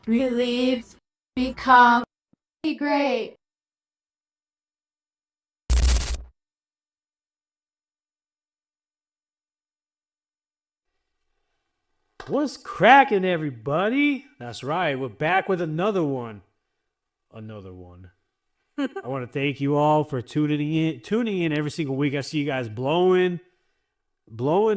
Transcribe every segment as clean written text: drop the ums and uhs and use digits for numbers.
Relieved. Become. Be great. What's cracking, everybody? That's right. We're back with another one. Another one. I want to thank you all for tuning in every single week. I see you guys blowing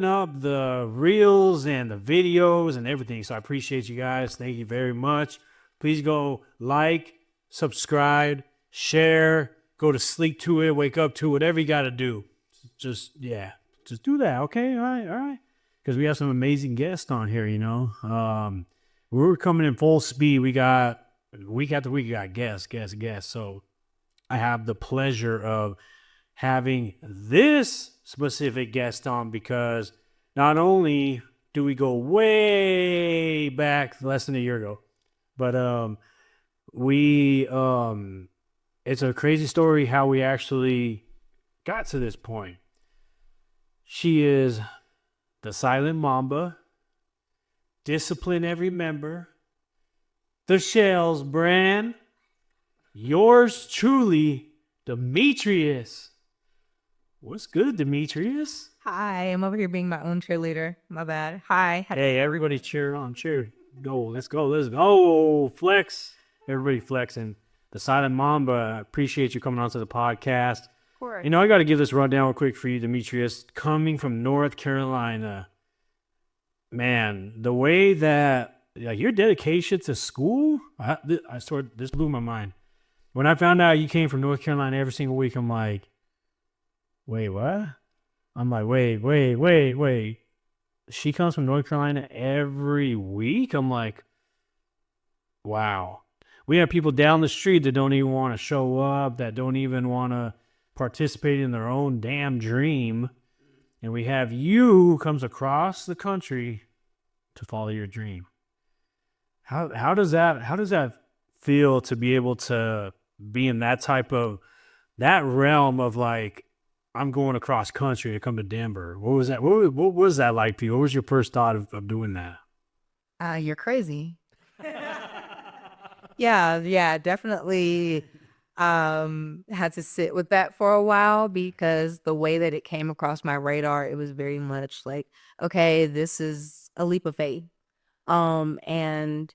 up the reels and the videos and everything. So I appreciate you guys. Thank you very much. Please go like, subscribe, share, go to sleep to it, wake up to it, whatever you got to do. Just do that. Okay. All right. Because we have some amazing guests on here, we're coming in full speed. We got week after week, we got guests. So I have the pleasure of having this specific guest on because not only do we go way back less than a year ago, but we it's a crazy story how we actually got to this point. She is the silent Mamba, discipline every member, the Shells brand, yours truly, Demetrius. What's good, Demetrius? Hi, I'm over here being my own cheerleader. My bad. Hi. Hey, everybody cheer on, cheer. Let's go. Flex. Everybody flexing. The silent Mamba, I appreciate you coming onto the podcast. Of course. I got to give this rundown real quick for you, Demetrius. Coming from North Carolina, man, the way that your dedication to school, this blew my mind. When I found out you came from North Carolina every single week, I'm like, wait, what? I'm like, wait. She comes from North Carolina every week? I'm like, wow. We have people down the street that don't even want to show up, that don't even want to participate in their own damn dream. And we have you who comes across the country to follow your dream. How does that feel to be able to be in that realm of like, I'm going across country to come to Denver? What was that? What was that like for you? What was your first thought of doing that? You're crazy. Yeah, definitely had to sit with that for a while because the way that it came across my radar, it was very much like, okay, this is a leap of faith. And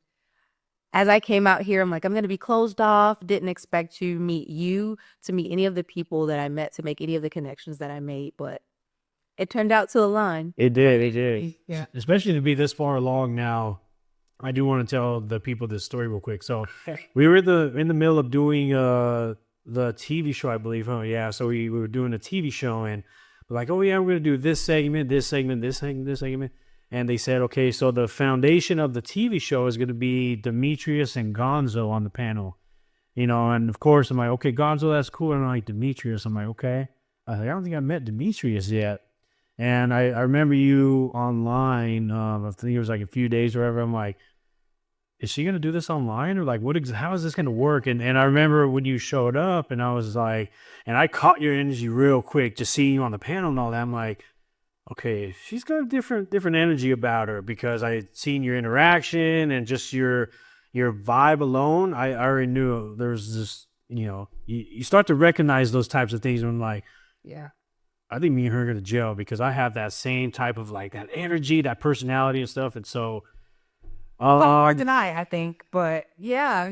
as I came out here, I'm like, I'm going to be closed off. Didn't expect to meet you, to meet any of the people that I met, to make any of the connections that I made, but it turned out to align. It did. Yeah. Especially to be this far along now. I do want to tell the people this story real quick. So we were in the middle of doing the TV show, I believe. Oh yeah. So we were doing a TV show and we're like, oh yeah, we're gonna do this segment. And they said, okay, so the foundation of the TV show is gonna be Demetrius and Gonzo on the panel. And of course I'm like, okay, Gonzo, that's cool. And I'm like, Demetrius, I'm like, okay. I don't think I met Demetrius yet. And I remember you online, I think it was like a few days or whatever. I'm like, is she going to do this online? Or like, how is this going to work? And I remember when you showed up and I was like, and I caught your energy real quick, just seeing you on the panel and all that. I'm like, okay, she's got a different energy about her because I had seen your interaction and just your vibe alone. I already knew there's this, you start to recognize those types of things. And I'm like, yeah, I think me and her are going to gel because I have that same type of like that energy, that personality and stuff. And so, I think, but yeah,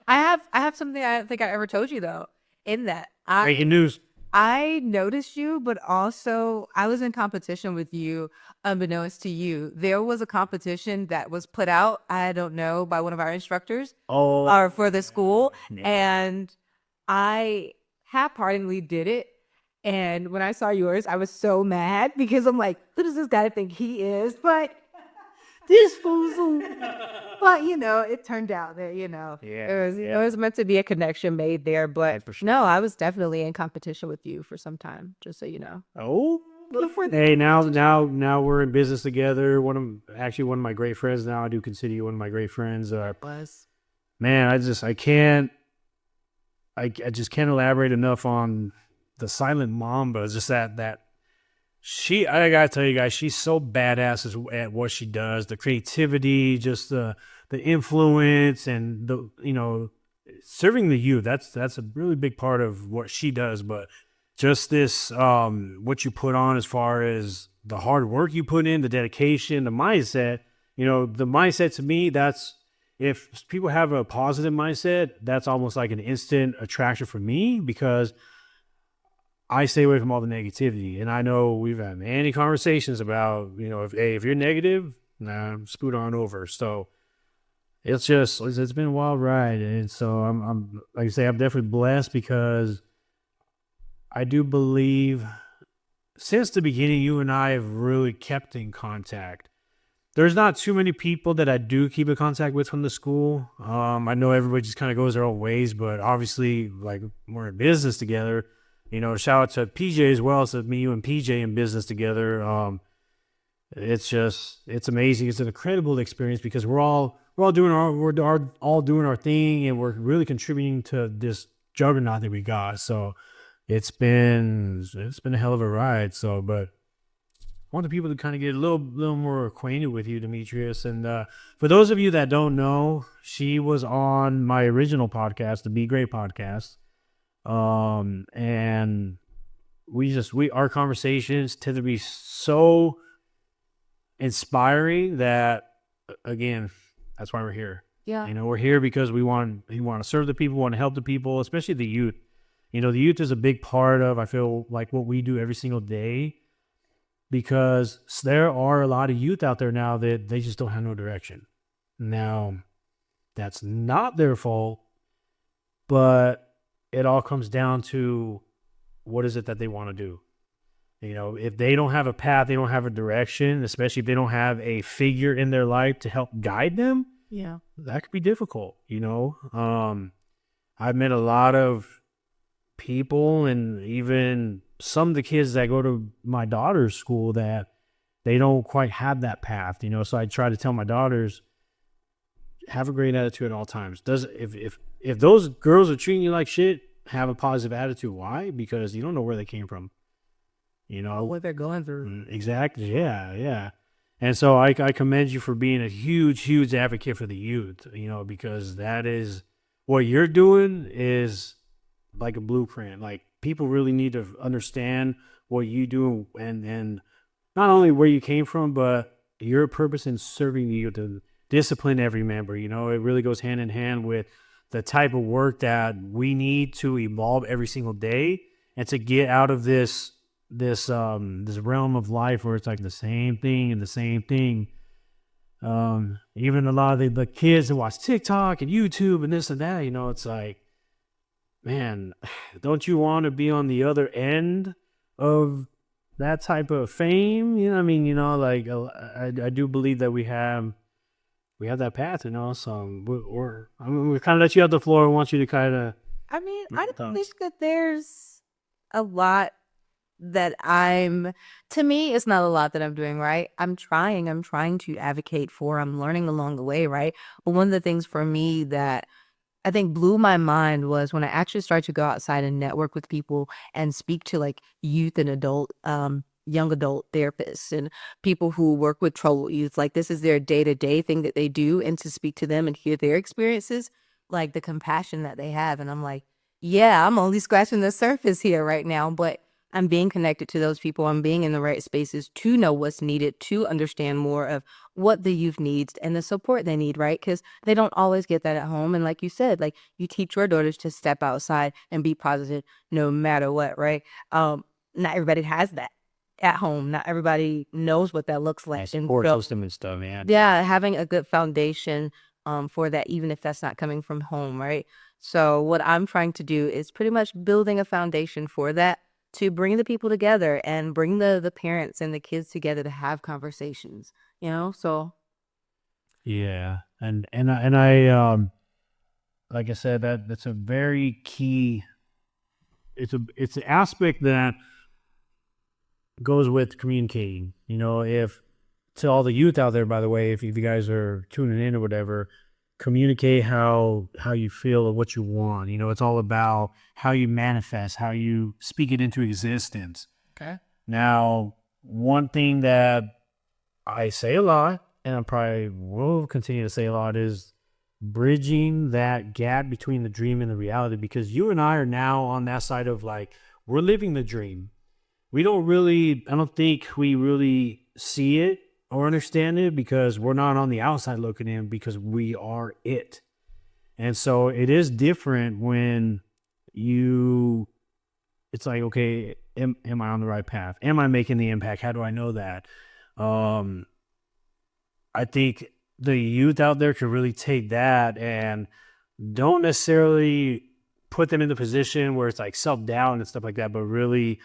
I have something I don't think I ever told you though. In that, breaking news. I noticed you, but also I was in competition with you, unbeknownst to you. There was a competition that was put out, I don't know, by one of our instructors or for the school. And I half-heartedly did it. And when I saw yours, I was so mad because I'm like, who does this guy think he is? But this fool. But it turned out that it was meant to be a connection made there. But no, I was definitely in competition with you for some time, just so you know. Oh, hey, now we're in business together. One of my great friends now. I do consider you one of my great friends. Man, I just can't elaborate enough on the silent Mamba. It's just that I gotta tell you guys, she's so badass at what she does. The creativity, just the influence, and serving the youth. That's a really big part of what she does. But just this, what you put on as far as the hard work you put in, the dedication, the mindset. The mindset to me, that's if people have a positive mindset, that's almost like an instant attraction for me because I stay away from all the negativity. And I know we've had many conversations about, if you're negative, nah, scoot on over. So it's been a wild ride. And so I'm like I say, I'm definitely blessed because I do believe since the beginning, you and I have really kept in contact. There's not too many people that I do keep in contact with from the school. I know everybody just kind of goes their own ways, but obviously, like, we're in business together. Shout out to PJ as well. So me, you, and PJ in business together. It's amazing. It's an incredible experience because we're all doing all doing our thing, and we're really contributing to this juggernaut that we got. So it's been a hell of a ride. So, but I want the people to kind of get a little more acquainted with you, Demetrius. And for those of you that don't know, she was on my original podcast, the Be Great podcast. And our conversations tend to be so inspiring that, again, that's why we're here. Yeah. We're here because we want to serve the people, want to help the people, especially the youth. The youth is a big part of, I feel like, what we do every single day, because there are a lot of youth out there now that they just don't have no direction. Now, that's not their fault, but it all comes down to what is it that they want to do. If they don't have a path, they don't have a direction, especially if they don't have a figure in their life to help guide them. Yeah. That could be difficult. I've met a lot of people, and even some of the kids that go to my daughter's school, that they don't quite have that path. So I try to tell my daughters, have a great attitude at all times. If those girls are treating you like shit, have a positive attitude. Why? Because you don't know where they came from. What they're going through. Exactly. Yeah. And so I commend you for being a huge advocate for the youth, because that is what you're doing is like a blueprint. Like, people really need to understand what you do, and not only where you came from, but your purpose in serving you to discipline every member. It really goes hand in hand with the type of work that we need to evolve every single day, and to get out of this realm of life where it's like the same thing and the same thing. Even a lot of the kids that watch TikTok and YouTube and this and that, it's like, man, don't you want to be on the other end of that type of fame? I do believe that we have that path, so we kind of let you out the floor. I want you to kind of. I think that there's a lot that to me, it's not a lot that I'm doing right. I'm trying to advocate for, I'm learning along the way, right? But one of the things for me that I think blew my mind was when I actually started to go outside and network with people and speak to like youth and young adult therapists and people who work with troubled youth. Like, this is their day-to-day thing that they do, and to speak to them and hear their experiences, like the compassion that they have. And I'm like, yeah, I'm only scratching the surface here right now, but I'm being connected to those people. I'm being in the right spaces to know what's needed, to understand more of what the youth needs and the support they need, right? Because they don't always get that at home. And like you said, like, you teach your daughters to step outside and be positive no matter what, right? Not everybody has that at home. Not everybody knows what that looks like. Support system and stuff, man. Yeah, having a good foundation for that, even if that's not coming from home, right? So what I'm trying to do is pretty much building a foundation for that, to bring the people together and bring the parents and the kids together to have conversations, so. Yeah. And I like I said, that's a very key, it's an aspect that goes with communicating. If to all the youth out there, by the way, if you guys are tuning in or whatever, communicate how you feel or what you want. It's all about how you manifest, how you speak it into existence. Okay. Now, one thing that I say a lot, and I probably will continue to say a lot, is bridging that gap between the dream and the reality, because you and I are now on that side of like, we're living the dream. I don't think we really see it or understand it because we're not on the outside looking in, because we are it. And so it is different when it's like, okay, am I on the right path? Am I making the impact? How do I know that? I think the youth out there could really take that and don't necessarily put them in the position where it's like self-doubt and stuff like that, but really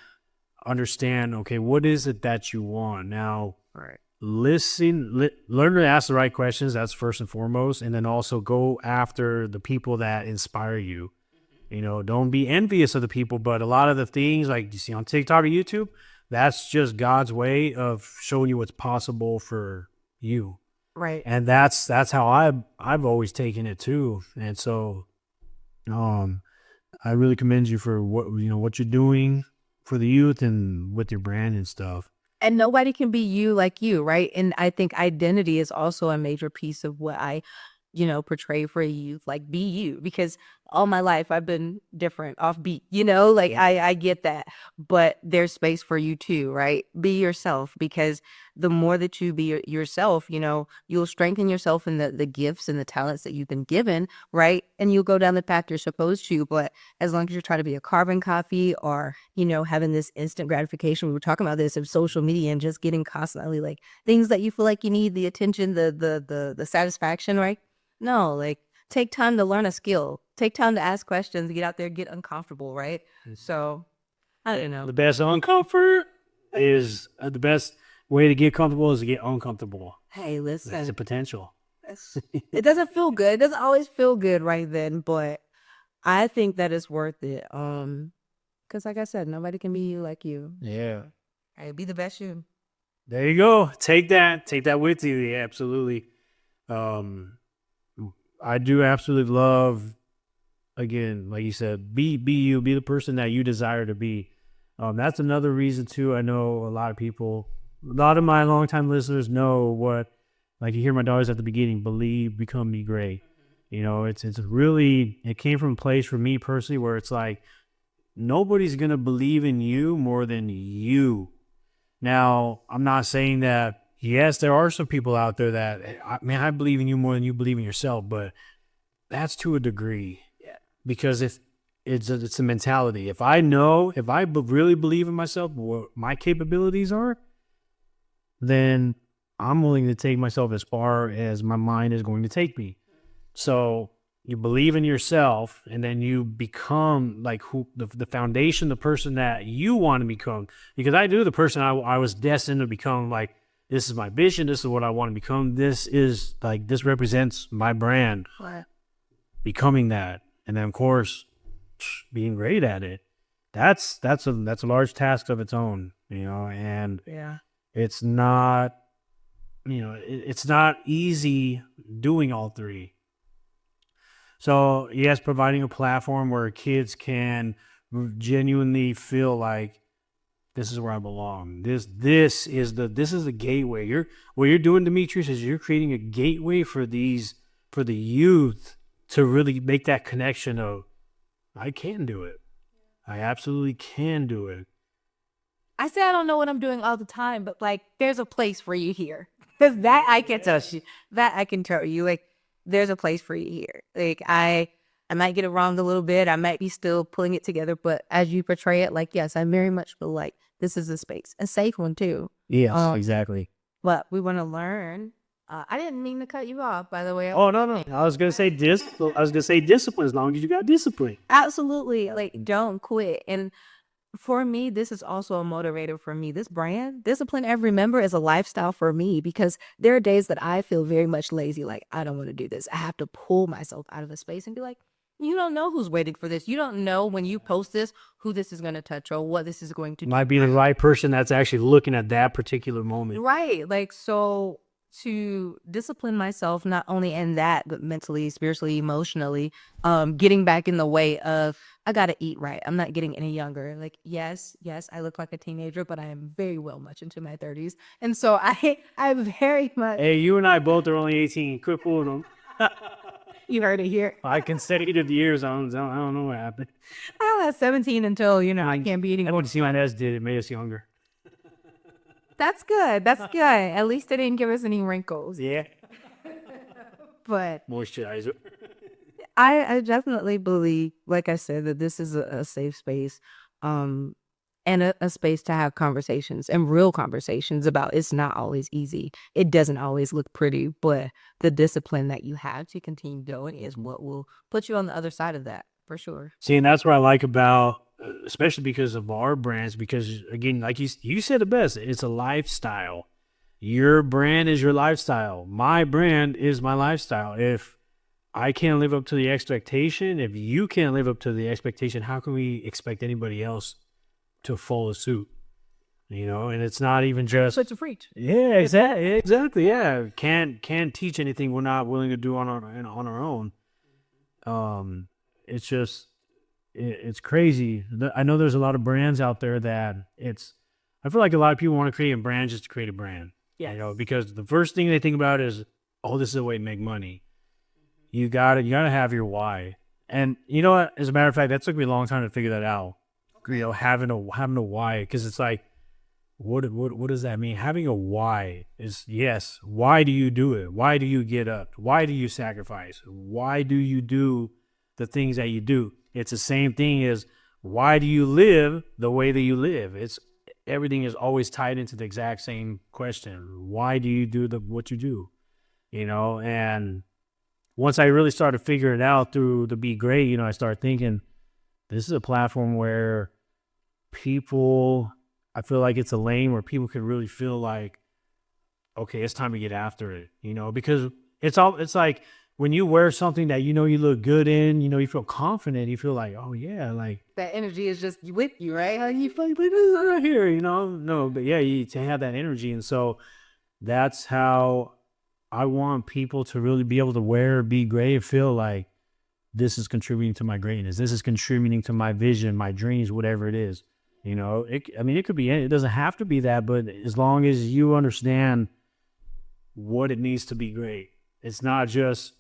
understand, okay, what is it that you want? Now, learn to ask the right questions. That's first and foremost. And then also go after the people that inspire you. Don't be envious of the people, but a lot of the things like you see on TikTok or YouTube, that's just God's way of showing you what's possible for you. Right. And that's how I've always taken it too. And so I really commend you for what you're doing for the youth and with your brand and stuff. And nobody can be you like you, right? And I think identity is also a major piece of what I portray for youth, like be you, because all my life I've been different, offbeat, like I get that, but there's space for you too, right? Be yourself, because the more that you be yourself, you'll strengthen yourself in the gifts and the talents that you've been given, right? And you'll go down the path you're supposed to. But as long as you're trying to be a carbon copy or, having this instant gratification, we were talking about this of social media and just getting constantly like things that you feel like you need, the attention, the satisfaction, right? No, like take time to learn a skill. Take time to ask questions, get out there, get uncomfortable, right? So, I don't know. The best uncomfort is the best way to get comfortable is to get uncomfortable. Hey, listen. That's the potential. It doesn't feel good. It doesn't always feel good right then, but I think that it's worth it. Because like I said, nobody can be you like you. Yeah. Hey, be the best you. There you go. Take that with you. Yeah, absolutely. I do absolutely love, again, like you said, be you, be the person that you desire to be. That's another reason too. I know a lot of my longtime listeners know what, like you hear my daughters at the beginning, believe, become, be great. It's really, it came from a place for me personally where it's like, nobody's going to believe in you more than you. Now, I'm not saying that, yes, there are some people out there that, I believe in you more than you believe in yourself, but that's to a degree. Yeah. Because it's a mentality. If I really believe in myself, what my capabilities are, then I'm willing to take myself as far as my mind is going to take me. So you believe in yourself, and then you become like the foundation, the person that you want to become. Because the person I was destined to become, like, this is my vision. This is what I want to become. This represents my brand. What? Becoming that. And then of course, being great at it. That's a large task of its own, and Yeah. it's not, it's not easy doing all three. So yes, providing a platform where kids can genuinely feel like, this is where I belong. This is the gateway. What you're doing, Demetrius, is you're creating a gateway for the youth to really make that connection of, I can do it. I absolutely can do it. I say I don't know what I'm doing all the time, but like there's a place for you here. Because that I can tell you. That I can tell you. Like there's a place for you here. Like I might get it wrong a little bit. I might be still pulling it together, but as you portray it, like, yes, I very much feel like this is a space, a safe one too. Yes, exactly. But we want to learn. I didn't mean to cut you off, by the way. Oh, no. I was going to say discipline, as long as you got discipline. Absolutely. Like, don't quit. And for me, this is also a motivator for me. This brand, Discipline Every Member, is a lifestyle for me, because there are days that I feel very much lazy. Like, I don't want to do this. I have to pull myself out of a space and be like, you don't know who's waiting for this. You don't know when you post this, who this is going to touch or what this is going to do. Might be the right person that's actually looking at that particular moment. Right. Like, so to discipline myself, not only in that, but mentally, spiritually, emotionally, getting back in the way of, I gotta eat right. I'm not getting any younger. Like, yes, I look like a teenager, but I am very well much into my 30s. And so I very much, Hey, you and I both are only 18. Quit fooling them. you heard it here. I consecutive years. I don't know what happened. I was 17 until, I can't be eating. I want to see my nest did. It made us younger. That's good. That's good. At least they didn't give us any wrinkles. Yeah. But Moisturizer. I definitely believe, like I said, that this is a safe space, and a space to have conversations and real conversations about. It's not always easy. It doesn't always look pretty, but the discipline that you have to continue going is what will put you on the other side of that, for sure. See, and that's what I like about, especially because of our brands, because again, like you said it best, it's a lifestyle. Your brand is your lifestyle. My brand is my lifestyle. If I can't live up to the expectation, if you can't live up to the expectation, how can we expect anybody else to follow suit? And it's not even just Such a freak. yeah, exactly. Yeah, can't teach anything we're not willing to do on our own. It's just it's crazy. I know there's a lot of brands out there that I feel like a lot of people want to create a brand just to create a brand. Yeah. Because the first thing they think about is, oh, this is a way to make money. You gotta have your why. And you know what? As a matter of fact, that took me a long time to figure that out. Having a why, because it's like, what does that mean? Having a why is, yes, why do you do it? Why do you get up? Why do you sacrifice? Why do you do the things that you do? It's the same thing as, why do you live the way that you live? Everything is always tied into the exact same question. Why do you do what you do? And once I really started figuring it out through the Be Great, I started thinking, this is a platform where I feel like it's a lane where people can really feel like, okay, it's time to get after it, because it's like when you wear something that you look good in, you feel confident, you feel like, oh yeah, like That energy is just with you, right? you feel like this is right here, no, but yeah, to have that energy. And so that's how I want people to really be able to Be Great and feel like, this is contributing to my greatness. This is contributing to my vision, my dreams, whatever it is. It could be, it doesn't have to be that, but as long as you understand what it needs to be great. It's not just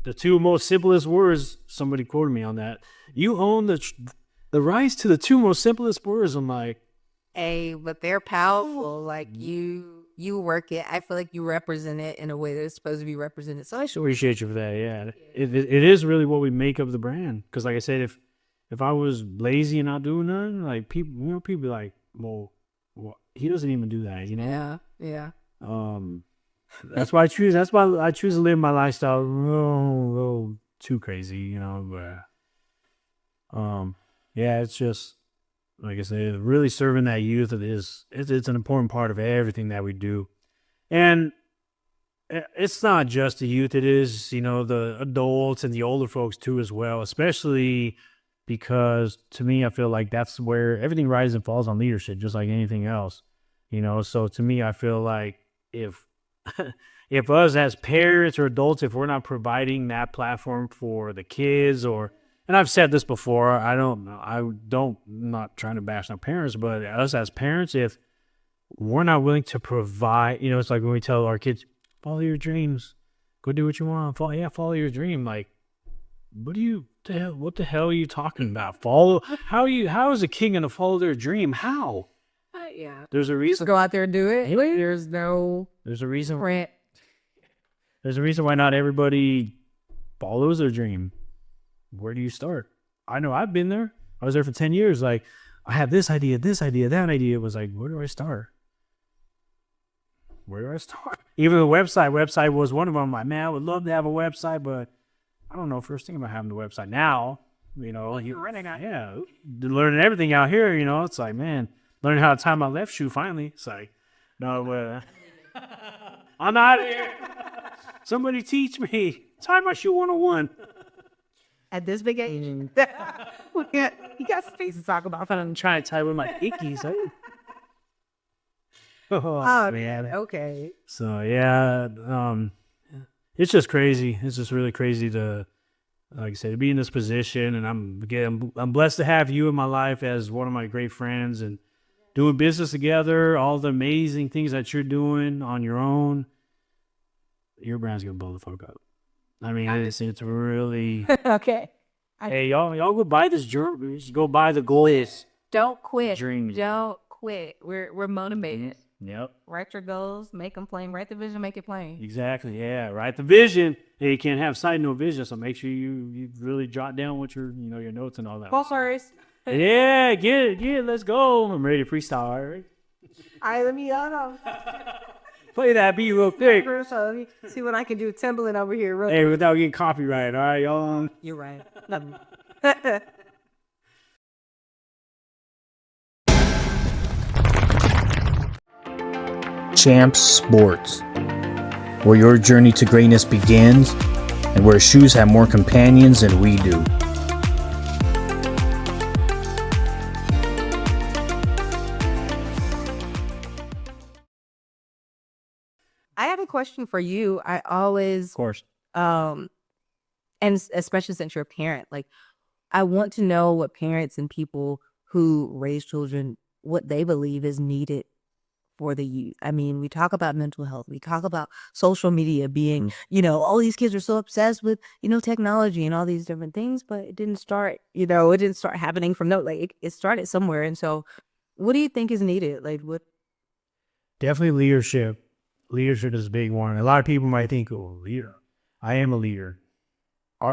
the two most simplest words. Somebody quoted me on that. You own the rights to the two most simplest words. I'm like, hey, but they're powerful. Like you work it. I feel like you represent it in a way that it's supposed to be represented. So I should appreciate you for that. Yeah, it is really what we make of the brand. Because like I said, if I was lazy and not doing nothing, like people be like, well, he doesn't even do that. Yeah. That's why I choose to live my lifestyle a little too crazy, but yeah, it's just like I said, really serving that youth. It's an important part of everything that we do. And it's not just the youth, it is, the adults and the older folks too as well, especially because to me, I feel like that's where everything rises and falls on leadership, just like anything else, so to me, I feel like if us as parents or adults, if we're not providing that platform for the kids, and I've said this before, I'm not trying to bash on parents, but us as parents, if we're not willing to provide, it's like when we tell our kids, follow your dreams, go do what you want, follow your dream. Like, what the hell are you talking about? How is a kid gonna follow their dream? How? Yeah. There's a reason. Go out there and do it. Anyway, There's a reason. print. There's a reason why not everybody follows their dream. Where do you start? I know I've been there. I was there for 10 years. Like, I have this idea, that idea. It was like, where do I start? Even the website was one of them. Like, man, I would love to have a website, but I don't know. First thing about having the website now, you're running out. Yeah, learning everything out here. It's like, man, learning how to tie my left shoe finally. It's like, no, I'm out of here. Somebody teach me. Tie my shoe 101. At this big age, you got space to talk about. I'm trying to tie with my ickies. Oh, man. okay. So yeah, it's just crazy. It's just really crazy to, like I said, to be in this position. And I'm blessed to have you in my life as one of my great friends and doing business together. All the amazing things that you're doing on your own. Your brand's gonna blow the fuck up. I mean, it's really. Okay. Hey, y'all go buy this jewelry. Go buy the goals. Don't quit. Dreams. Don't quit. We're motivated. Yep. Write your goals, make them plain. Write the vision, make it plain. Exactly. Yeah. Right. The vision. Hey, you can't have sight, no vision. So make sure you really jot down what your your notes and all that. Sponsors. Yeah. Get it. Let's go. I'm ready to freestyle. All right. All right, let me Play that beat real quick. let me see what I can do. Timbaland over here. Real Hey, without getting copyrighted. All right, y'all. You're right. Champs Sports, where your journey to greatness begins and where shoes have more companions than we do. I have a question for you. I always, Of course. and especially since you're a parent, like I want to know what parents and people who raise children, what they believe is needed for the youth. I mean, we talk about mental health. We talk about social media being, all these kids are so obsessed with, technology and all these different things, but it didn't start, it didn't start happening from it started somewhere. And so what do you think is needed? Like what? Definitely leadership. Leadership is a big one. A lot of people might think, "Oh, leader. I am a leader."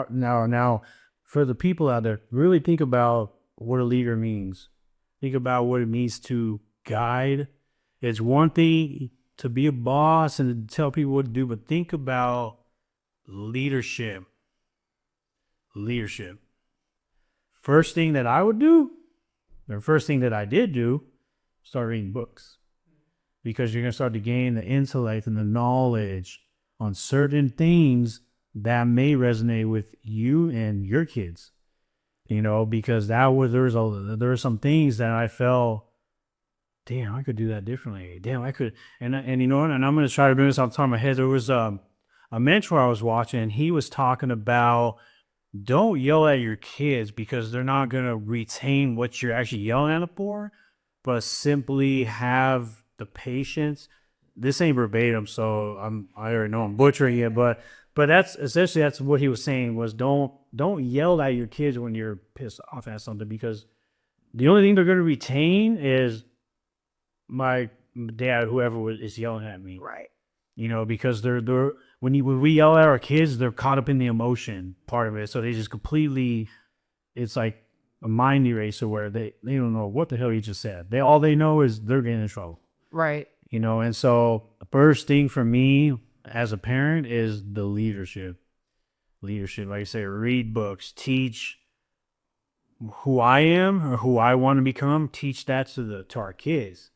Now, for the people out there, really think about what a leader means. Think about what it means to guide. It's one thing to be a boss and to tell people what to do, but think about leadership. Leadership. First thing that I would do, the first thing that I did do, start reading books. Because you're going to start to gain the intellect and the knowledge on certain things that may resonate with you and your kids. Because there were some things that I felt, damn, I could do that differently. Damn, I could. And I'm going to try to bring this off the top of my head. There was a mentor I was watching, and he was talking about don't yell at your kids because they're not going to retain what you're actually yelling at them for, but simply have the patience. This ain't verbatim, so I already know I'm butchering it, but that's essentially what he was saying was don't yell at your kids when you're pissed off at something, because the only thing they're going to retain is my dad, whoever is yelling at me, Right. Because they're when we yell at our kids, they're caught up in the emotion part of it, so they just completely, it's like a mind eraser where they don't know what the hell you just said. All they know is they're getting in trouble. Right. And so the first thing for me as a parent is the leadership. Leadership, like I say, read books, teach who I am or who I want to become, teach that to our kids.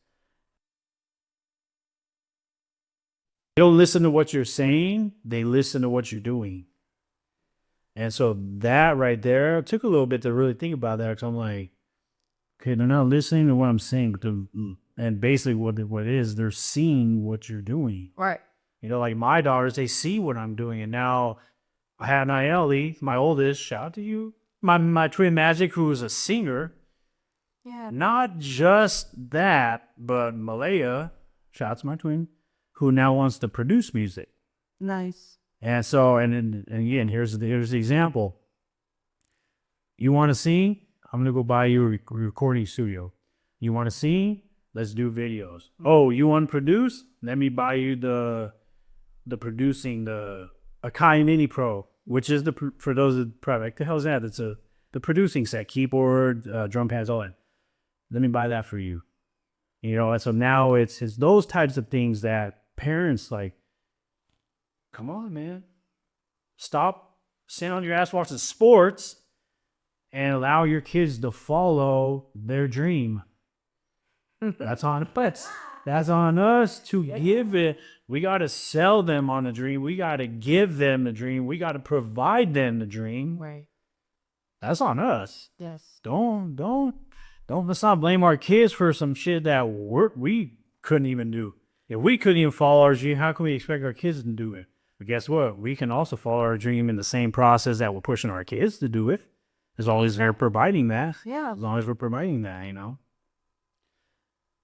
They don't listen to what you're saying, they listen to what you're doing. And so that right there took a little bit to really think about that, because I'm like, okay, they're not listening to what I'm saying, and basically what it is, they're seeing what you're doing. Right. Like my daughters, they see what I'm doing. And now I had Nayeli, my oldest, shout out to you, my twin Magic, who is a singer. Yeah. Not just that, but Malaya, shout out to my twin, who now wants to produce music. Nice. And so, and again, here's the example. You want to sing? I'm going to go buy you a recording studio. You want to sing? Let's do videos. Oh, you want to produce? Let me buy you the producing, the Akai Mini Pro, which is for those that probably like, the hell's that? It's the producing set, keyboard, drum pads, all that. Let me buy that for you. And so now it's those types of things that parents like, come on, man. Stop sitting on your ass watching sports and allow your kids to follow their dream. That's on us to give it. We got to sell them on the dream. We got to give them the dream. We got to provide them the dream. Right. That's on us. Yes. Let's not blame our kids for some shit that we couldn't even do. If we couldn't even follow our dream, how can we expect our kids to do it? But guess what? We can also follow our dream in the same process that we're pushing our kids to do it. As long as they're providing that. Yeah. As long as we're providing that, you know.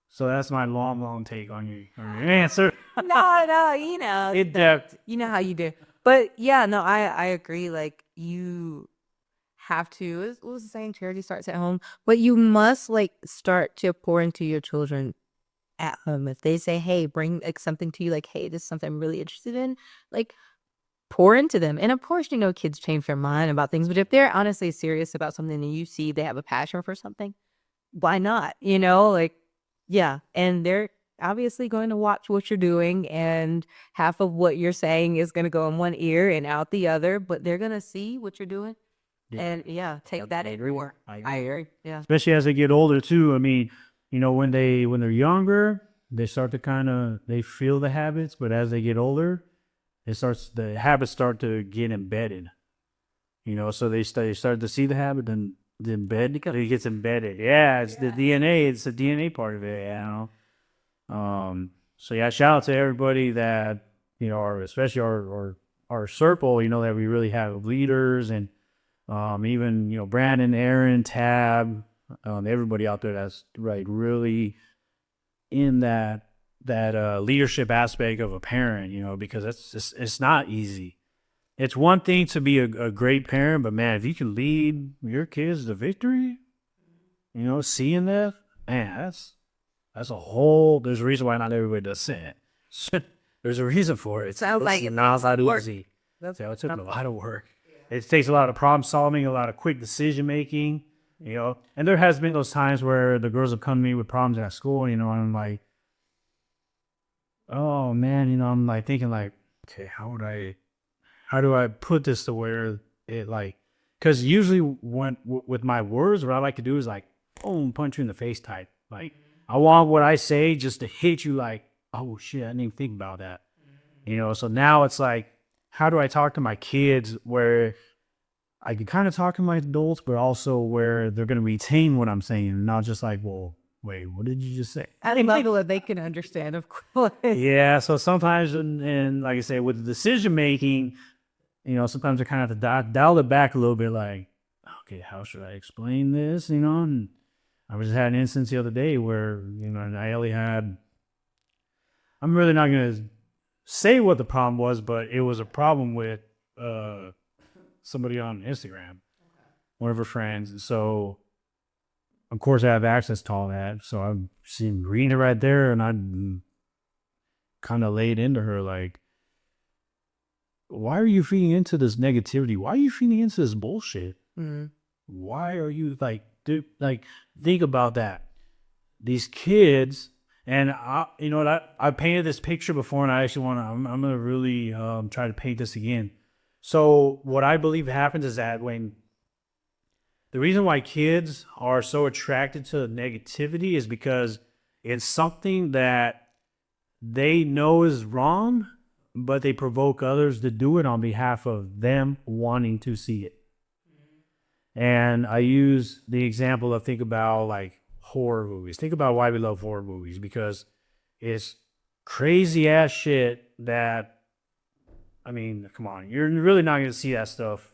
So that's my long take on your answer. No, you know. In depth. You know how you do. But yeah, no, I agree. Like you have to, what was the saying? Charity starts at home. But you must like start to pour into your children at home. If they say, hey, bring like something to you, like, hey, this is something I'm really interested in, like pour into them. And of course, you know, kids change their mind about things, but if they're honestly serious about something and you see they have a passion for something, why not? You know, like, yeah. And they're obviously going to watch what you're doing, and half of what you're saying is going to go in one ear and out the other, but they're going to see what you're doing. Yeah. And yeah, take that everywhere. I agree. Yeah. Especially as they get older too. I mean, you know, when they're younger, they start to they feel the habits, but as they get older, the habits start to get embedded. You know, so they start to see the habit, then the embed it gets embedded. Yeah, it's the DNA. It's the DNA part of it. You know. So yeah, shout out to everybody that, you know, especially our circle. You know, that we really have leaders, and even, you know, Brandon, Aaron, Tab, everybody out there that's really in that leadership aspect of a parent, you know, because it's not easy. It's one thing to be a great parent, but man, if you can lead your kids to victory, you know, seeing that, man, that's a whole. There's a reason why not everybody does it. There's a reason for it. Sounds like it's not easy. So it took a lot of work. It takes a lot of problem solving, a lot of quick decision making, you know. And there has been those times where the girls have come to me with problems at school, you know, and I'm like, oh man, you know, I'm like thinking like, okay, how do I put this to where it like, because usually when with my words, what I like to do is like, boom, punch you in the face type. Like, I want what I say just to hit you like, oh shit, I didn't even think about that. You know, so now it's like, how do I talk to my kids where I can kind of talk to my adults, but also where they're going to retain what I'm saying, and not just like, well, wait, what did you just say? At a level that they can understand, of course. Yeah, so sometimes, and like I say, with the decision making, you know, sometimes I kind of have to dial it back a little bit, like, okay, how should I explain this, you know? And I just had an instance the other day where, you know, I'm really not going to say what the problem was, but it was a problem with somebody on Instagram, one of her friends. And so, of course, I have access to all that. So I'm reading it right there, and I kind of laid into her like, why are you feeding into this negativity? Why are you feeding into this bullshit? Mm-hmm. Why are you like, dude, like, think about that. These kids, and I painted this picture before, and I actually I'm going to really try to paint this again. So what I believe happens is that when the reason why kids are so attracted to negativity is because it's something that they know is wrong, but they provoke others to do it on behalf of them wanting to see it. And I use the example of, think about like horror movies. Think about why we love horror movies, because it's crazy ass shit that, I mean, come on, you're really not going to see that stuff.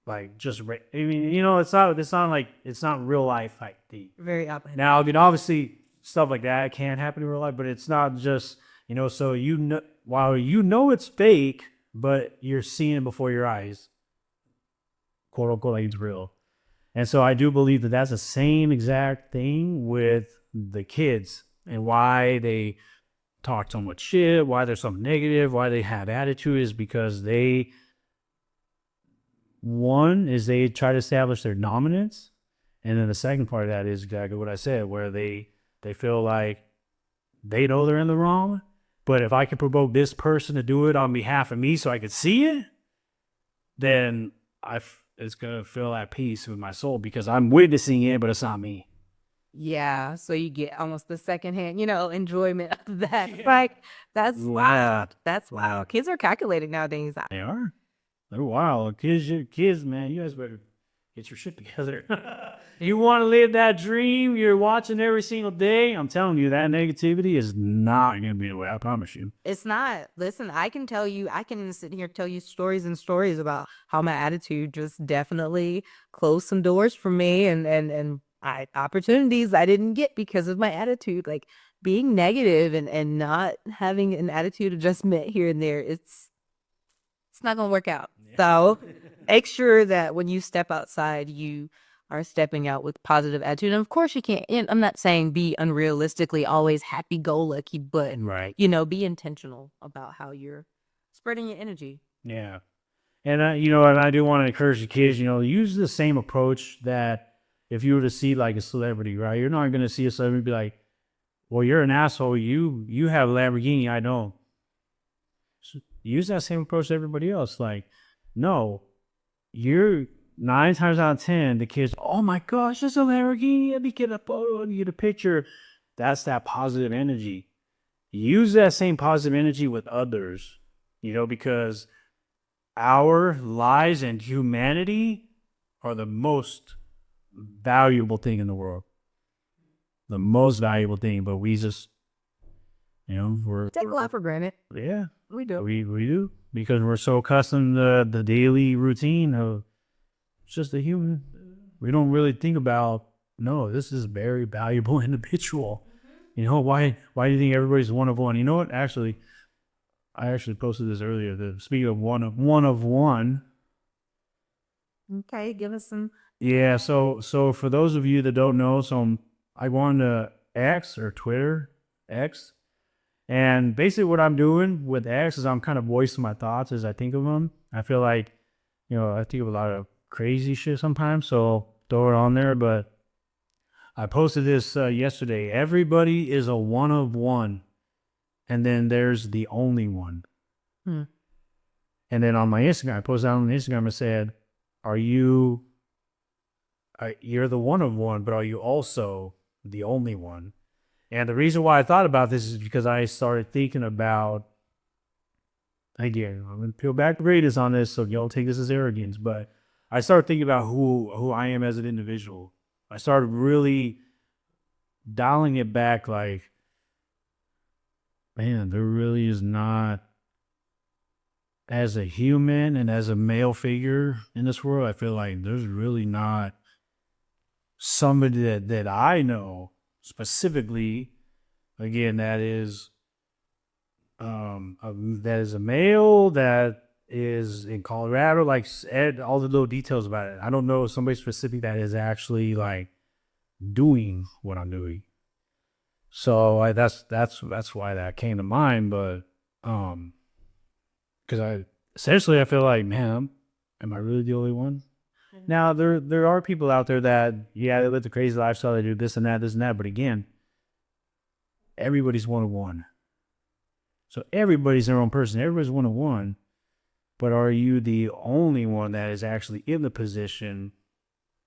Like, just, I mean, you know, it's not real life like the. Very up. Now, I mean, obviously stuff like that can happen in real life, but it's not just, you know, so you know, while you know it's fake, but you're seeing it before your eyes, quote unquote, like it's real. And so I do believe that that's the same exact thing with the kids, and why they talk so much shit, why they're so negative, why they have attitude, is because they try to establish their dominance. And then the second part of that is exactly what I said, where they feel like they know they're in the wrong, but if I can provoke this person to do it on behalf of me so I could see it, then it's going to feel at peace with my soul because I'm witnessing it, but it's not me. Yeah, so you get almost the secondhand, you know, enjoyment of that. Yeah. Like, that's wild. That's wild. Kids are calculating nowadays. They are. They're wild. Kids, man, you guys better get your shit together. You want to live that dream you're watching every single day? I'm telling you, that negativity is not going to be the way. I promise you. It's not. Listen, I can sit here and tell you stories and stories about how my attitude just definitely closed some doors for me and opportunities I didn't get because of my attitude. Like being negative and not having an attitude adjustment here and there, it's not gonna work out. So make sure that when you step outside, you are stepping out with positive attitude. And of course you can't, and I'm not saying be unrealistically always happy-go-lucky, but Right. be intentional about how you're spreading your energy. Yeah. And, and I do want to encourage the kids, use the same approach that if you were to see like a celebrity, right? You're not going to see a celebrity and be like, well, you're an asshole. You have a Lamborghini. I don't. So use that same approach to everybody else. Like, no, you're 9 times out of 10, the kids, oh my gosh, it's a Lamborghini. Let me get a photo. Let me get a picture. That's that positive energy. Use that same positive energy with others, because our lives and humanity are the most valuable thing in the world. The most valuable thing, but we just, we're Take a lot for granted. yeah, We do. we do because we're so accustomed to the daily routine of just a human. We don't really think about no. This is a very valuable individual. Why do you think everybody's one of one? You know what? Actually, I actually posted this earlier. Speaking of one of one. Okay, give us some. Yeah, so for those of you that don't know, I go on to X or Twitter, X, and basically what I'm doing with X is I'm kind of voicing my thoughts as I think of them. I feel like, I think of a lot of crazy shit sometimes, so throw it on there. But I posted this yesterday. Everybody is a one of one, and then there's the only one. And then on my Instagram, I posted on Instagram and said, you're the one of one, but are you also the only one? And the reason why I thought about this is because I started thinking about, again, I'm going to peel back the greatness on this, so you don't take this as arrogance, but I started thinking about who I am as an individual. I started really dialing it back like, man, there really is not, as a human and as a male figure in this world, I feel like there's really not somebody that I know specifically, again, that is a male that is in Colorado, like add all the little details about it. I don't know somebody specific that is actually like doing what I'm doing. So that's why that came to mind. But because I feel like, man, am I really the only one? Now there are people out there that they live the crazy lifestyle, they do this and that, but again, everybody's one of one. So everybody's their own person. Everybody's one of one. But are you the only one that is actually in the position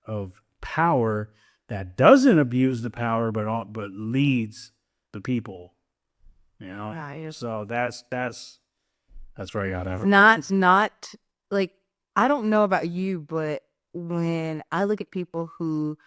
of power that doesn't abuse the power, but leads the people? So that's where I got at. Not like, I don't know about you, but when I look at people who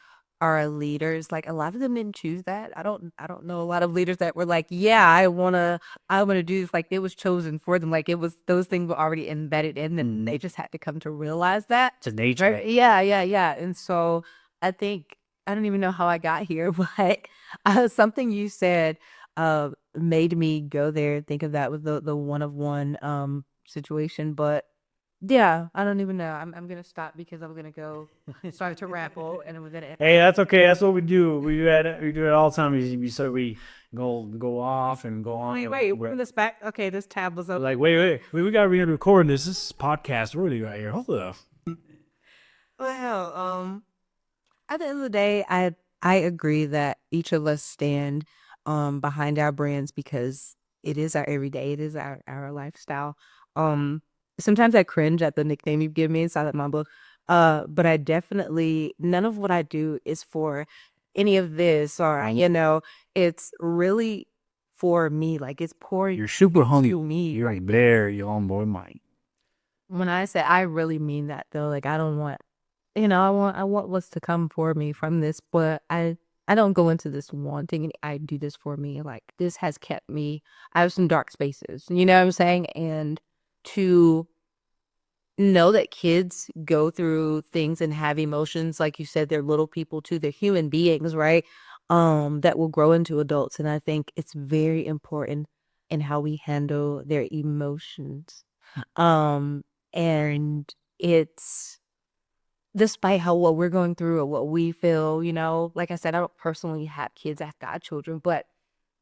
are leaders, like a lot of them didn't choose that. I don't know a lot of leaders that were like, yeah, I wanna do this. Like it was chosen for them. Like it was, those things were already embedded in them. They just had to come to realize that. It's nature. Right? Yeah. And so I think, I don't even know how I got here, but something you said made me go there and think of that with the one of one situation. But yeah, I don't even know. I'm gonna stop because I'm gonna go start to ramble and we're gonna. Hey, that's okay. That's what we do. We do it all the time. We go off and go on. Wait, bring this back. Okay, this tab was up. Like, wait, we gotta re-record this. This is podcast worthy right here. Hold up. Well, at the end of the day, I agree that each of us stand behind our brands because it is our everyday, it is our lifestyle. Sometimes I cringe at the nickname you give me, Silent Mamba. But I definitely, none of what I do is for any of this, or it's really for me. Like it's pouring. You're super hungry. To me. You're right there. You're on board, Mike. When I say, I really mean that though. Like I don't want I want what's to come for me from this, but I don't go into this wanting I do this for me. Like this has kept me I have some dark spaces. You know what I'm saying? And to know that kids go through things and have emotions, like you said, they're little people too, they're human beings, right? That will grow into adults. And I think it's very important in how we handle their emotions. Um, and it's despite how what we're going through or what we feel, like I said, I don't personally have kids, I've got children, but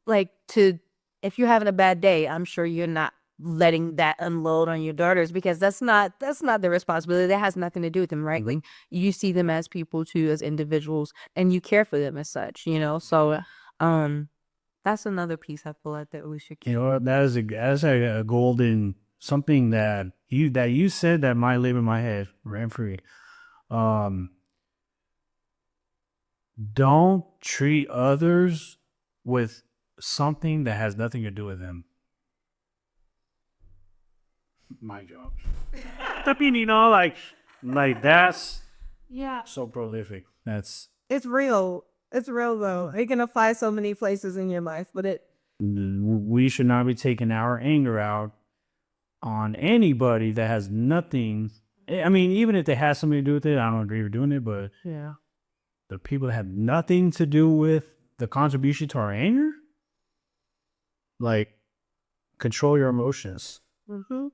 like to if you're having a bad day, I'm sure you're not letting that unload on your daughters because that's not their responsibility. That has nothing to do with them, right? Like you see them as people too, as individuals, and you care for them as such. So that's another piece I feel like that we should You keep. know what? That's a golden something that you said that might live in my head rent free. Don't treat others with something that has nothing to do with them. My job. I mean, like that's Yeah. so prolific. That's It's real. It's real though. It can apply so many places in your life, but we should not be taking our anger out on anybody that has nothing. I mean, even if they have something to do with it, I don't agree with doing it, but yeah. the people that have nothing to do with the contribution to our anger, like control your emotions. Mm-hmm.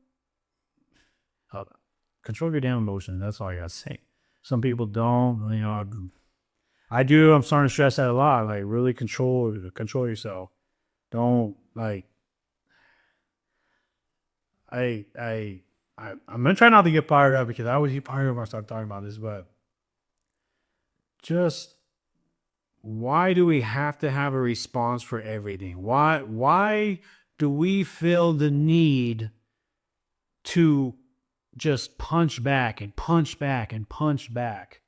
Control your damn emotions. That's all I gotta say. Some people don't. I do. I'm starting to stress that a lot. Like, really control yourself. Don't like. I'm gonna try not to get fired up because I always get fired up when I start talking about this. But just why do we have to have a response for everything? Why do we feel the need to just punch back and punch back and punch back?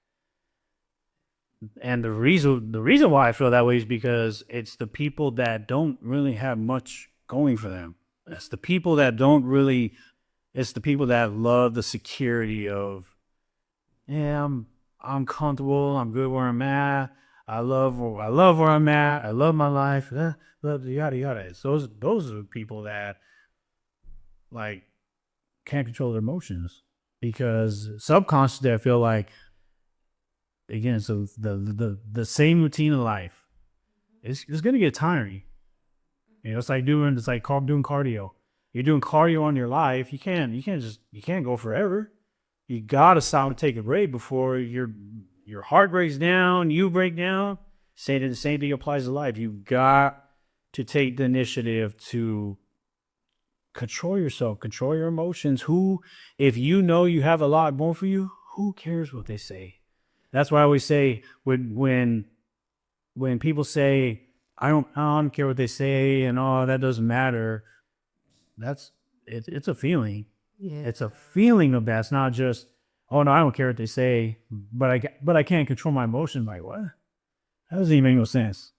And the reason why I feel that way is because it's the people that don't really have much going for them. It's the people that it's the people that love the security of, yeah, I'm comfortable, I'm good where I'm at, I love where I'm at, I love my life, love yada yada. It's those are the people that like can't control their emotions because subconsciously I feel like, again, so the same routine of life it's gonna get tiring. It's like doing cardio. You're doing cardio on your life. You can't go forever. You gotta stop and take a break before your heart breaks down, you break down. The same thing applies to life. You got to take the initiative to control yourself, control your emotions. If you know you have a lot going for you, who cares what they say? That's why I always say when people say I don't care what they say and that doesn't matter. It's a feeling. Yeah. It's a feeling of that. It's not just, oh no, I don't care what they say, but I can't control my emotions. Like what? That doesn't even make no sense.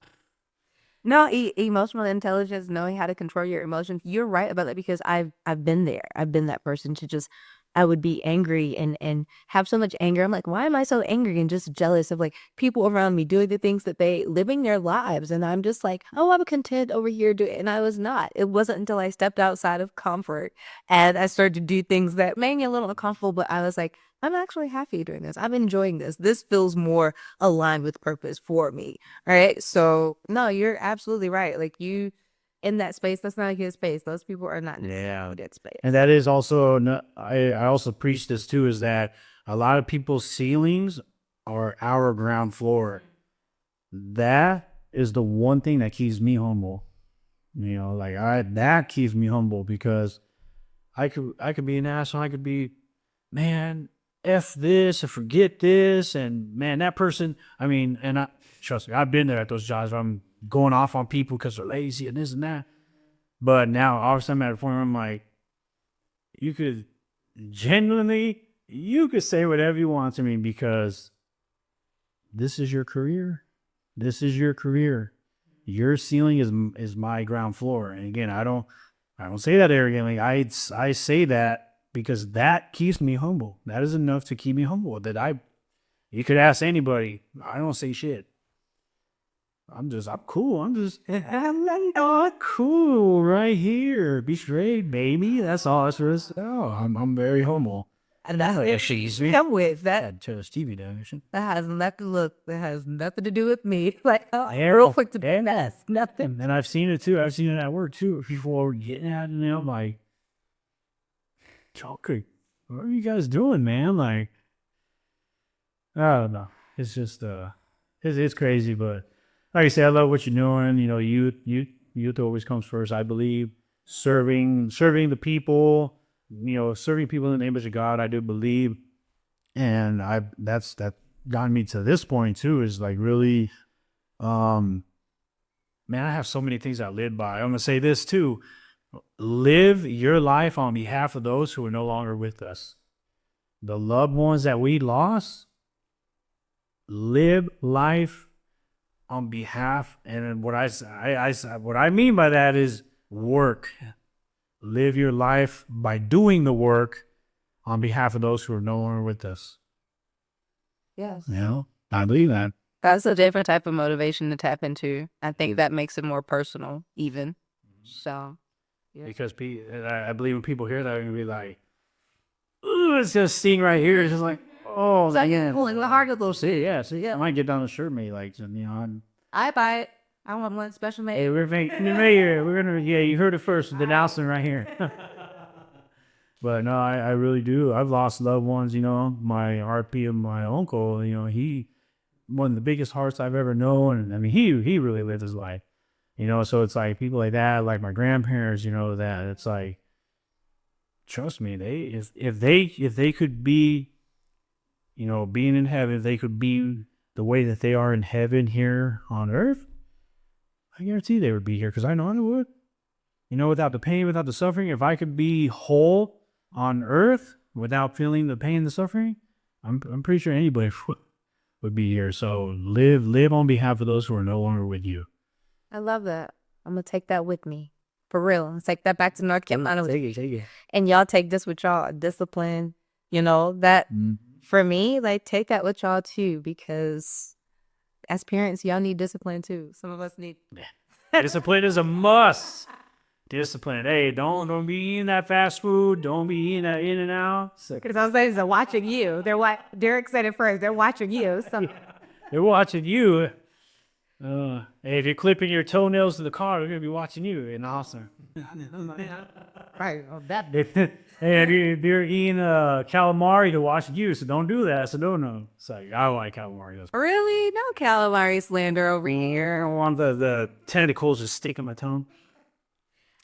No, emotional intelligence, knowing how to control your emotions. You're right about that because I've been there. I've been that person to just I would be angry and have so much anger. I'm like, why am I so angry and just jealous of like people around me doing the things that they living their lives, and I'm just like, oh, I'm content over here doing, and I was not. It wasn't until I stepped outside of comfort and I started to do things that made me a little uncomfortable, but I was like, I'm actually happy doing this. I'm enjoying this. This feels more aligned with purpose for me. All right. So no, you're absolutely right. Like you in that space, that's not a good space. Those people are not Yeah. in that space. And that is also, I also preach this too, is that a lot of people's ceilings are our ground floor. That is the one thing that keeps me humble. That keeps me humble because I could be an asshole. I could be, man, F this or forget this. And man, that person, trust me, I've been there at those jobs where I'm going off on people because they're lazy and this and that. But now all of a sudden I'm at a point where I'm like, you could say whatever you want to me because this is your career. This is your career. Your ceiling is my ground floor. And again, I don't say that arrogantly. I say that because that keeps me humble. That is enough to keep me humble. That You could ask anybody. I don't say shit. I'm cool. I'm cool right here. Be straight, baby. That's all that's for us. Oh, I'm very humble. And that's what she's come with that. Turn the TV down. That has nothing to do with me. Like, oh, real quick to that's nothing. And I've seen it too. I've seen it at work too. People are getting at it, and I'm like, okay, what are you guys doing, man? Like, I don't know. It's just it's crazy, but like I said, I love what you're doing. You know, youth always comes first. I believe serving the people. You know, serving people in the image of God. I do believe, and that got me to this point too. Is like really, man, I have so many things I live by. I'm gonna say this too: live your life on behalf of those who are no longer with us, the loved ones that we lost. Live life on behalf, and what what I mean by that is work. Live your life by doing the work on behalf of those who are no longer with us. Yes. You know, I believe that. That's a different type of motivation to tap into. I think that makes it more personal, even. So, yeah. Because I believe when people hear that, they're gonna be like, "Ooh, it's just seeing right here." It's just like, oh, It's like, yeah, oh, like, hard to those see, yeah, so yeah, I might get down the shirt, mate. Like, you know, I buy it. I want one special made. hey, we're gonna, yeah, you heard it first, the announcement right here. But no, I really do. I've lost loved ones, you know. My RP of my uncle, you know, he one of the biggest hearts I've ever known, and I mean, he really lived his life, you know. So it's like people like that, like my grandparents, you know, that it's like, trust me, if they could be, you know, being in heaven, if they could be the way that they are in heaven here on earth, I guarantee they would be here, because I know I would. You know, without the pain, without the suffering, if I could be whole on earth without feeling the pain and the suffering, I'm pretty sure anybody would be here. So live on behalf of those who are no longer with you. I love that. I'm going to take that with me. For real. Let's take that back to North Carolina. Take it. And y'all take this with y'all. Discipline. You know, that for me, like, take that with y'all too, because as parents, y'all need discipline too. Some of us need. Discipline is a must. Discipline. Hey, don't be eating that fast food. Don't be eating that In and Out. Because I was saying, they're watching you. Derek said it first. They're watching you. So. They're watching you. Hey, if you're clipping your toenails to the car, they're gonna be watching you in the hospital. Right. Oh, that. Hey, if you're eating calamari, they're watching you. So don't do that. So no. It's like, I don't like calamari. That's Really? No calamari slander over here. I don't want the tentacles just stick in my tongue.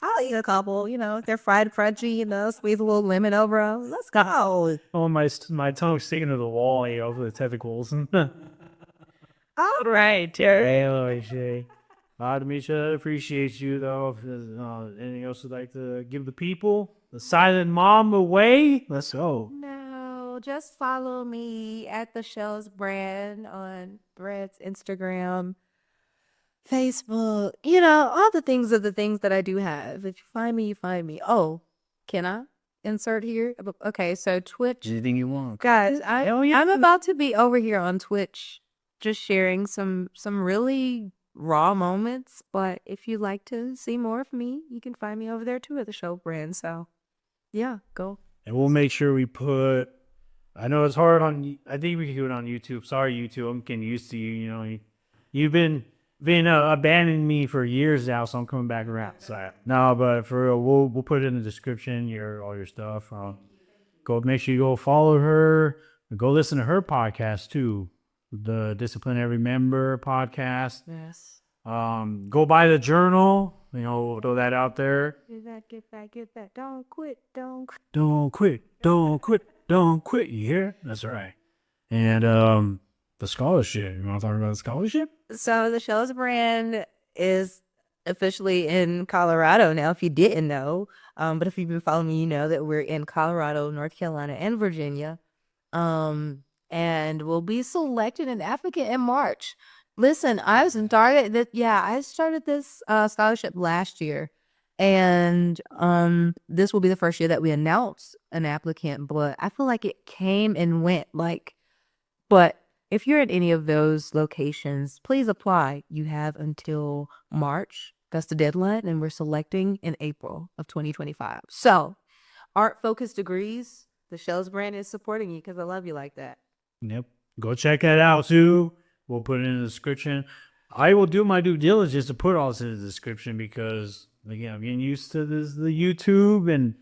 I'll eat a couple, you know, they're fried crunchy, you know, squeeze a little lemon over them. Let's go. Oh, my tongue's sticking to the wall, you know, for the tentacles. All right, Terry. Hey, Demetrius, I appreciate you, though. If there's anything else you'd like to give the people? The silent Mamba way? Let's go. No, just follow me at the Shells brand on Brett's Instagram, Facebook, you know, all the things that I do have. If you find me, you find me. Oh, can I insert here? Okay, so Twitch. Anything you want. Guys, I'm about to be over here on Twitch, just sharing some really raw moments. But if you'd like to see more of me, you can find me over there too at the show brand. So, yeah, go. And we'll make sure we put. I know it's hard I think we can do it on YouTube. Sorry, YouTube. I'm getting used to you. You know, you've been abandoning me for years now, so I'm coming back around. So no, but for real, we'll put it in the description. All your stuff. Go make sure you go follow her. Go listen to her podcast too, the Disciplinary Member podcast. Yes. Go buy the journal. You know, we'll throw that out there. Get that. Don't quit. Don't quit. You hear? That's right. And the scholarship. You want to talk about the scholarship? So the Shells brand is officially in Colorado now, if you didn't know. But if you've been following me, you know that we're in Colorado, North Carolina, and Virginia. And we'll be selected an applicant in March. Listen, I started this scholarship last year. And this will be the first year that we announced an applicant, but I feel like it came and went, but If you're at any of those locations, please apply. You have until March. That's the deadline, and we're selecting in April of 2025. So, Art Focused Degrees, the Shells brand is supporting you because I love you like that. Yep. Go check that out too. We'll put it in the description. I will do my due diligence to put all this in the description because again, I'm getting used to the YouTube and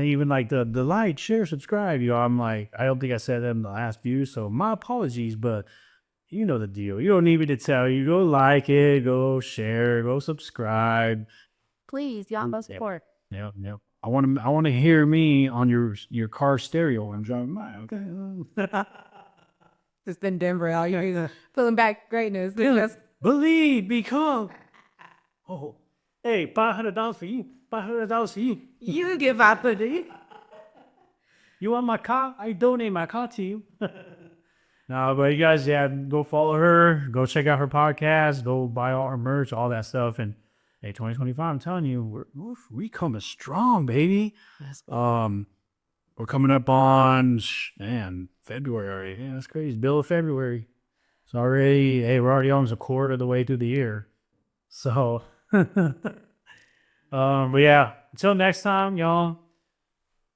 even like the like, share, subscribe. I'm like, I don't think I said that in the last view, so my apologies, but you know the deal. You don't need me to tell you. Go like it, go share, go subscribe. Please, y'all must support. Yep. I want to hear me on your car stereo when I'm driving by. Okay. Just in Denver out, you're pulling back greatness. Believe, become. Oh, hey, $500 for you. $500 for you. You give up a D. You want my car? I donate my car to you. No, but you guys, go follow her. Go check out her podcast. Go buy all her merch, all that stuff. And hey, 2025, I'm telling you, we coming strong, baby. We're coming up on, February already. Yeah, that's crazy. Bill of February. It's already, we're already almost a quarter of the way through the year. So, but yeah, until next time, y'all,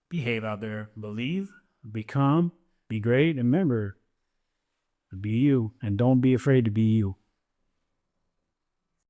behave out there. Believe, become, be great, and remember, be you, and don't be afraid to be you.